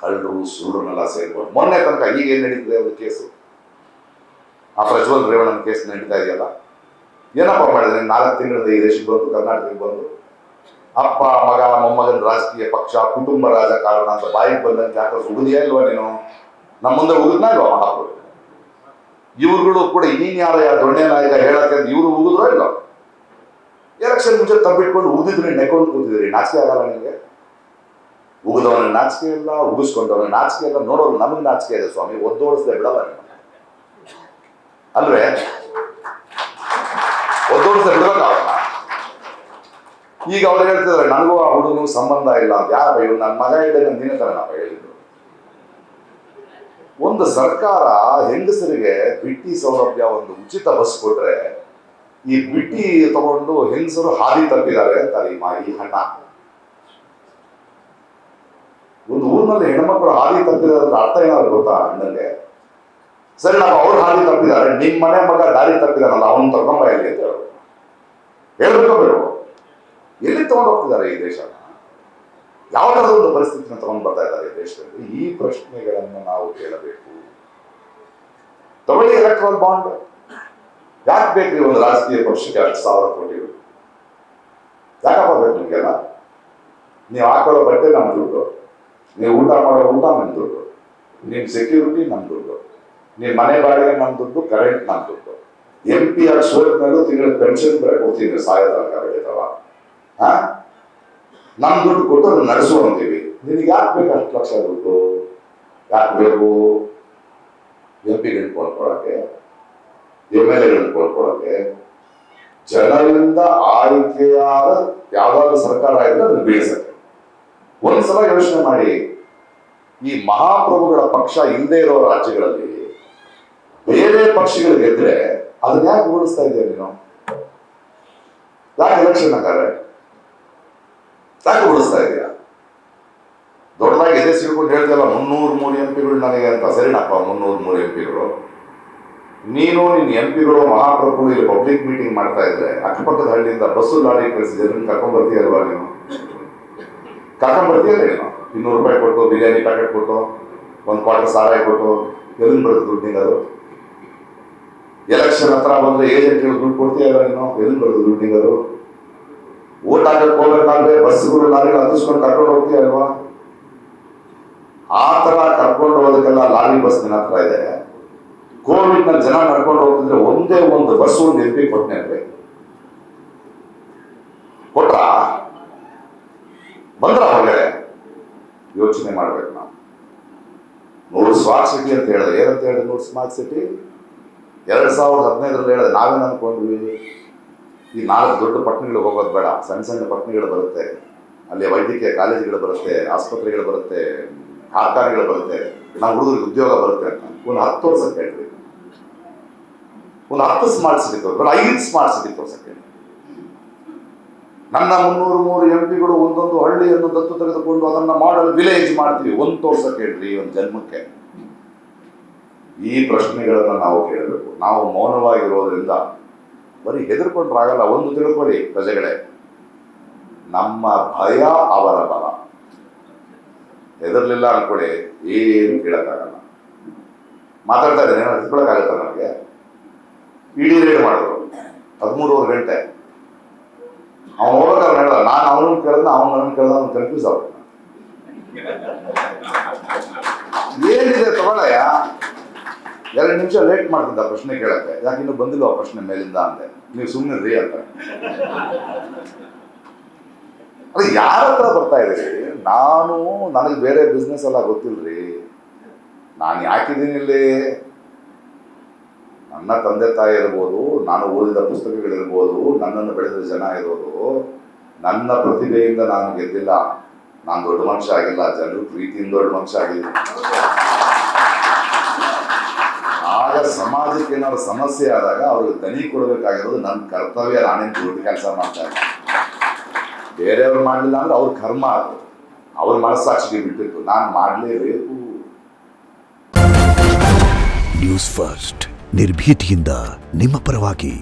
ಕಳ್ಳರು ಸುಳ್ಳರನ್ನೆಲ್ಲ ಸೇರ್ಕೊಂಡು ಮೊನ್ನೆ ತನಕ ಈಗ ಏನು ನಡೀತಿದೆ ಒಂದು ಕೇಸು, ಆ ಪ್ರಜ್ವಲ್ ರೇವಣ್ಣನ ಕೇಸ್ ನಡೀತಾ ಇದೆಯಲ್ಲ, ಏನಪ್ಪ ಮಾಡಿದ್ರೆ 4 ತಿಂಗಳಿಂದ ಈ ದೇಶಕ್ಕೆ ಬಂದು ಕರ್ನಾಟಕಕ್ಕೆ ಬಂದು ಅಪ್ಪ ಮಗ ಮೊಮ್ಮಗನ ರಾಜಕೀಯ ಪಕ್ಷ ಕುಟುಂಬ ರಾಜಕಾರಣ ಅಂತ ಬಾಯಿಗೆ ಬಂದಂತೆ ಯಾಕೆ ಉಗಿದಿಯಾ ಇಲ್ವಾ ನೀನು? ನಮ್ಮ ಮುಂದೆ ಉಗಿದ್ನಾ ಇಲ್ವಾ ಮಹಾಪ್ರಭು? ಇವ್ರುಗಳು ಕೂಡ ಇನ್ನೇನು ಯಾರ ದೊಣ್ಣೆ ನಾಯಕ ಹೇಳಕ್ಕೆ ಇವರು ಉಗಿದ್ರೋ ಇಲ್ಲ? ಎಲೆಕ್ಷನ್ ಮುಂಚೆ ತಬ್ಬಿಟ್ಕೊಂಡು ಉಗಿದ್ರಿ, ನೆಕ್ಕೊಂಡು ಕೂತಿದ್ರಿ, ನಾಚಿಕೆ ಆಗಲ್ಲ ನಿಮಗೆ? ಉಗಿದವನ ನಾಚಿಕೆ ಇಲ್ಲ, ಉಗಿಸ್ಕೊಂಡವನ ನಾಚಿಕೆ ಇಲ್ಲ, ನೋಡೋರು ನಮಗೆ ನಾಚಿಕೆ ಇದೆ ಸ್ವಾಮಿ, ಒದ್ದೋಡಿಸದೆ ಬಿಡಲ್ಲ ನಿಮ್ಮ ಅಲ್ವೇ? ಒದ್ದೋಡಿಸದೆ ಬಿಡಬೇಕಾಗಲ್ಲ. ಈಗ ಅವ್ರು ಹೇಳ್ತಿದ್ದಾರೆ ನನಗೂ ಆ ಹುಡುಗನು ಸಂಬಂಧ ಇಲ್ಲ ಅಂತ. ಯಾರು ಇವ್ರು ನನ್ನ ಮಗ ಇದ್ದಾಗ ನಿನ್ನ ತರ ನಾವು ಹೇಳಿದ್ರು. ಒಂದು ಸರ್ಕಾರ ಹೆಂಗಸರಿಗೆ ಬಿಟ್ಟಿ ಸೌಲಭ್ಯ ಒಂದು ಉಚಿತ ಬಸ್ ಕೊಟ್ರೆ ಈ ಬಿಟ್ಟಿ ತಗೊಂಡು ಹೆಂಗಸರು ಹಾದಿ ತಪ್ಪಿದ್ದಾರೆ ಅಂತಾರೆ ಈ ಹಣ. ಒಂದು ಊರಿನಲ್ಲಿ ಹೆಣ್ಮಕ್ಳು ಹಾದಿ ತಪ್ಪಿದಾರೆ ಅರ್ಥ ಏನಾದ್ರು ಗೊತ್ತಾ ಅಣ್ಣಂಗೆ? ಸರಿ, ನಾವು ಅವ್ರು ಹಾದಿ ತಪ್ಪಿದ್ದಾರೆ, ನಿಮ್ಮ ಮನೆ ಮಗ ದಾರಿ ತಪ್ಪಿದಾನಲ್ಲ ಅವನು ತಗೊಂಬ ಎಲ್ಲಿ ಅಂತ ಹೇಳ್ಬೇಕು ಬೇಡ? ಎಲ್ಲಿ ತಗೊಂಡು ಹೋಗ್ತಿದ್ದಾರೆ ಈ ದೇಶನ? ಯಾವ ತರದ ಒಂದು ಪರಿಸ್ಥಿತಿನ ತಗೊಂಡು ಬರ್ತಾ ಇದ್ದಾರೆ ಈ ದೇಶದಲ್ಲಿ? ಈ ಪ್ರಶ್ನೆಗಳನ್ನು ನಾವು ಕೇಳಬೇಕು. ತಗೊಳ್ಳಿ ಎಲೆಕ್ಟ್ರಲ್ ಬಾಂಡ್, ಯಾಕೆ ಬೇಕು ಒಂದು ರಾಜಕೀಯ ಪಕ್ಷಕ್ಕೆ 10,000 ಕೋಟಿ? ಯಾಕಪ್ಪ ಬೇಕು ನಿಮಗೆಲ್ಲ? ನೀವು ಹಾಕೊಳ್ಳೋ ಬಟ್ಟೆ ನಮ್ಮ ದುಡ್ಡು, ನೀವು ಊಟ ಮಾಡೋ ಊಟ ನಮ್ಮ ದುಡ್ಡು, ನಿಮ್ಮ ಸೆಕ್ಯೂರಿಟಿ ನಮ್ಮ ದುಡ್ಡು, ನಿಮ್ಮ ಮನೆ ಬಾಡಿಗೆ ನಮ್ಮ ದುಡ್ಡು, ಕರೆಂಟ್ ನಮ್ಮ ದುಡ್ಡು, MP ಆಗಿ ಸೋತ್ಮೇಲೂ ತಿಂಗಳ ಪೆನ್ಷನ್ ಕೊಡ್ತೀವಿ ಸಾಯೋ ತನಕ ಬೆಳೀತಾವ. ನಮ್ಮ ದುಡ್ಡು ಕೊಟ್ಟು ಅದನ್ನ ನಡೆಸು ಅಂತೀವಿ. ನಿನಗೆ ಯಾಕೆ ಬೇಕು 10 ಲಕ್ಷ ದುಡ್ಡು? ಯಾಕೆ ಬೇಕು? MP ಗಳನ್ನ ಕೊಂಡ್ಕೊಳಕ್ಕೆ, MLAಗಳನ್ನ ಕೊಂಡ್ಕೊಳಕ್ಕೆ, ಜನರಿಂದ ಆಯ್ಕೆಯಾದ ಯಾವ್ದಾದ್ರು ಸರ್ಕಾರ ಇದ್ರೆ ಅದನ್ನ ಬೀಳಿಸಕ್ಕೆ. ಒಂದ್ಸಲ ಯೋಚನೆ ಮಾಡಿ, ಈ ಮಹಾಪ್ರಭುಗಳ ಪಕ್ಷ ಇಲ್ಲದೆ ಇರೋ ರಾಜ್ಯಗಳಲ್ಲಿ ಬೇರೆ ಪಕ್ಷಗಳು ಗೆದ್ರೆ ಅದನ್ನ ಯಾಕೆ ಉಳಿಸ್ತಾ ಇದೆಯಾ ನೀನು? ಯಾಕೆ ಎಲೆಕ್ಷನ್ ಹಾಗಾದ್ರೆ ಯಾಕೆ ಉಳಿಸ್ತಾ ಇದೆಯಾ? ದೊಡ್ಡದಾಗಿ ಎದೆ ಸಿಡ್ಕೊಂಡು ಹೇಳ್ತಿಯಲ್ಲ 303 MP ನನಗೆ ಅಂತ. ಸರಿನಪ್ಪ, 303 MP. ನೀನು ನಿನ್ನ MP ಮಹಾಪ್ರಭುಗಳು ಇಲ್ಲಿ ಪಬ್ಲಿಕ್ ಮೀಟಿಂಗ್ ಮಾಡ್ತಾ ಇದ್ರೆ ಅಕ್ಕಪಕ್ಕದ ಹಳ್ಳಿಯಿಂದ ಬಸ್ಸು ಲಾರಿ ಕಳಿಸಿ ಜನರನ್ನ ಕರ್ಕೊಂಡ್ ಬರ್ತೀಯಲ್ವಾ ನೀನು? ಕರ್ಕೊಂಡ್ ಬರ್ತೀಯಲ್ಲ ನೀನು? 200 ರೂಪಾಯಿ ಕೊಟ್ಟು ಬಿರಿಯಾನಿ ಪ್ಯಾಕೆಟ್ ಕೊಟ್ಟು 1 ಕ್ವಾರ್ಟರ್ ಸಾರಾಯಿ ಕೊಟ್ಟು ಎಲ್ಲಿಂದ ಬರುತ್ತೆ ದುಡ್ಡು ನಿಂಗದು? ಎಲೆಕ್ಷನ್ ಹತ್ರ ಬಂದ್ರೆ ಏಜೆಂಟ್ಗಳು ದುಡ್ಡು ಕೊಡ್ತೀಯಲ್ಲ ನೀನು? ಎಲ್ಲಿಂದ ಬರುತ್ತೆ ದುಡ್ಡು ನಿಂಗದು? ಓಟ್ ಹಾಕಕ್ಕೆ ಹೋಗ್ಬೇಕಾದ್ರೆ ಬಸ್ಗಳು ಲಾರಿಗಳು ಹತ್ತಿಸ್ಕೊಂಡು ಕರ್ಕೊಂಡು ಹೋಗ್ತೀಯ ಅಲ್ವಾ? ಆ ತರ ಕರ್ಕೊಂಡು ಹೋಗೋದಕ್ಕೆಲ್ಲ ಲಾರಿ ಬಸ್ ನಿನ್ನ ಹತ್ರ ಇದೆ. ಕೋವಿಡ್ ನಲ್ಲಿ ಜನ ನಡ್ಕೊಂಡು ಹೋಗ್ತಿದ್ರೆ ಒಂದೇ ಒಂದು ಬಸ್ ಒಂದು MP ಕೊಟ್ಟನೆ ಅಂದ್ರೆ ಕೊಟ್ರ ಬಂದ್ರ ಹೊರಗಡೆ? ಯೋಚನೆ ಮಾಡ್ಬೇಕು ನಾವು. 100 ಸ್ಮಾರ್ಟ್ ಸಿಟಿ ಅಂತ ಹೇಳಿದ್ರೆ ಏನಂತ ಹೇಳಿದ್ರೆ 100 ಸ್ಮಾರ್ಟ್ ಸಿಟಿ 2015ರಲ್ಲಿ ಹೇಳಿದ್ರೆ ನಾವೇನು ಅನ್ಕೊಂಡ್ವಿ? ಈ 4 ದೊಡ್ಡ ಪಟ್ಟಣಗಳಿಗೆ ಹೋಗೋದು ಬೇಡ, ಸಣ್ಣ ಸಣ್ಣ ಪಟ್ಟಣಗಳು ಬರುತ್ತೆ, ಅಲ್ಲಿ ವೈದ್ಯಕೀಯ ಕಾಲೇಜುಗಳು ಬರುತ್ತೆ, ಆಸ್ಪತ್ರೆಗಳು ಬರುತ್ತೆ, ಕಾರ್ಖಾನೆಗಳು ಬರುತ್ತೆ, ನಮ್ಮ ಹುಡುಗರಿಗೆ ಉದ್ಯೋಗ ಬರುತ್ತೆ ಅಂತ ಒಂದು 10 ವರ್ಷಕ್ಕೆ ಹೇಳ್ರಿ. ಒಂದು 10 ಸ್ಮಾರ್ಟ್ ಸಿಟಿ ತೋರಿಸ್ಬೇಡ, 5 ಸ್ಮಾರ್ಟ್ ಸಿಟಿ ತೋರ್ಸಕ್ಕೆ. ನನ್ನ 303 MP ಒಂದೊಂದು ಹಳ್ಳಿಯನ್ನು ದತ್ತು ತೆಗೆದುಕೊಂಡು ಅದನ್ನ ಮಾಡಲ್ ವಿಲೇಜ್ ಮಾಡ್ತೀವಿ. ಒಂದು ತೋರ್ಸಕ್ಕೆ ಹೇಳ್ರಿ ಒಂದು ಜನ್ಮಕ್ಕೆ. ಈ ಪ್ರಶ್ನೆಗಳನ್ನ ನಾವು ಕೇಳಬೇಕು. ನಾವು ಮೌನವಾಗಿರೋದ್ರಿಂದ ಬರೀ ಹೆದರ್ಕೊಂಡ್ರಾಗಲ್ಲ. ಒಂದು ತಿಳ್ಕೊಳ್ಳಿ ಪ್ರಜೆಗಳೇ, ನಮ್ಮ ಭಯ ಅವರ ಬಲ. ಹೆದರ್ಲಿಲ್ಲ ಅನ್ಕೊಳ್ಳಿ, ಏನು ಕೇಳಕ್ಕಾಗಲ್ಲ. ಮಾತಾಡ್ತಾ ಇದ್ದೇನೆ, ಹೆದರ್ಕೊಳಕ್ಕಾಗತ್ತ ನನಗೆ? ಇಡೀ ರೇಡ್ ಮಾಡಿದ್ರು 13 ಗಂಟೆ. ಅವನು ಹೋಗ್ಬೇಕಾದ್ರೆ ಹೇಳಲ್ಲ, ನಾನು ಅವನನ್ನು ಕೇಳಿದ ಅವನು ನನ್ನ ಕೇಳ್ದ, ಅವ್ನು ಕನ್ಫ್ಯೂಸ್ ಆಗ್ಬೇಕು. ಏನಿದೆ ತಗೊಳ್ಳಯ್ಯ, 2 ನಿಮಿಷ ಲೇಟ್ ಮಾಡ್ತಿದ್ದ ಪ್ರಶ್ನೆ ಕೇಳಕ್ಕೆ, ಯಾಕೆ ಇನ್ನೂ ಬಂದಿಲ್ಲ ಆ ಪ್ರಶ್ನೆ ಮೇಲಿಂದ ಅಂದೆ. ನೀವು ಸುಮ್ಮನೆ ರೀ ಅಂತ. ಅದು ಯಾರ ಹತ್ರ ಬರ್ತಾ ಇದೀರಿ? ನನಗೆ ಬೇರೆ ಬಿಸ್ನೆಸ್ ಎಲ್ಲ ಗೊತ್ತಿಲ್ರಿ. ನಾನು ಯಾಕಿದ್ದೀನಿ ಇಲ್ಲಿ? ನನ್ನ ತಂದೆ ತಾಯಿ ಇರ್ಬೋದು, ನಾನು ಓದಿದ ಪುಸ್ತಕಗಳಿರ್ಬೋದು, ನನ್ನನ್ನು ಬೆಳೆದ ಜನ ಇರೋದು, ನನ್ನ ಪ್ರತಿಭೆಯಿಂದ ನಾನು ಗೆದ್ದಿಲ್ಲ. ನಾನು ದೊಡ್ಡ ಮನುಷ್ಯ ಆಗಿಲ್ಲ, ಜನರು ಪ್ರೀತಿಯಿಂದ ದೊಡ್ಡ ಮನುಷ್ಯ ಆಗಿದ್ದೀನಿ. ಆಗ ಸಮಾಜಕ್ಕೆ ಏನಾದ್ರು ಸಮಸ್ಯೆ ಆದಾಗ ಅವ್ರಿಗೆ ದನಿ ಕೊಡಬೇಕಾಗಿರೋದು ನನ್ನ ಕರ್ತವ್ಯ. ನಾನೇನು ದೊಡ್ಡ ಕೆಲಸ ಮಾಡ್ತಾ ಇದ್ದೆ, ಬೇರೆಯವ್ರು ಮಾಡಲಿಲ್ಲ ಅಂದ್ರೆ ಅವ್ರ ಕರ್ಮ, ಅದು ಅವ್ರ ಮನಸ್ಸಾಕ್ಷಿಗೆ ಬಿಟ್ಟಿತ್ತು. ನಾನು ಮಾಡಲೇಬೇಕು. ನ್ಯೂಸ್ ಫಸ್ಟ್, ನಿರ್ಭೀತಿಯಿಂದ ನಿಮ್ಮ ಪರವಾಗಿ.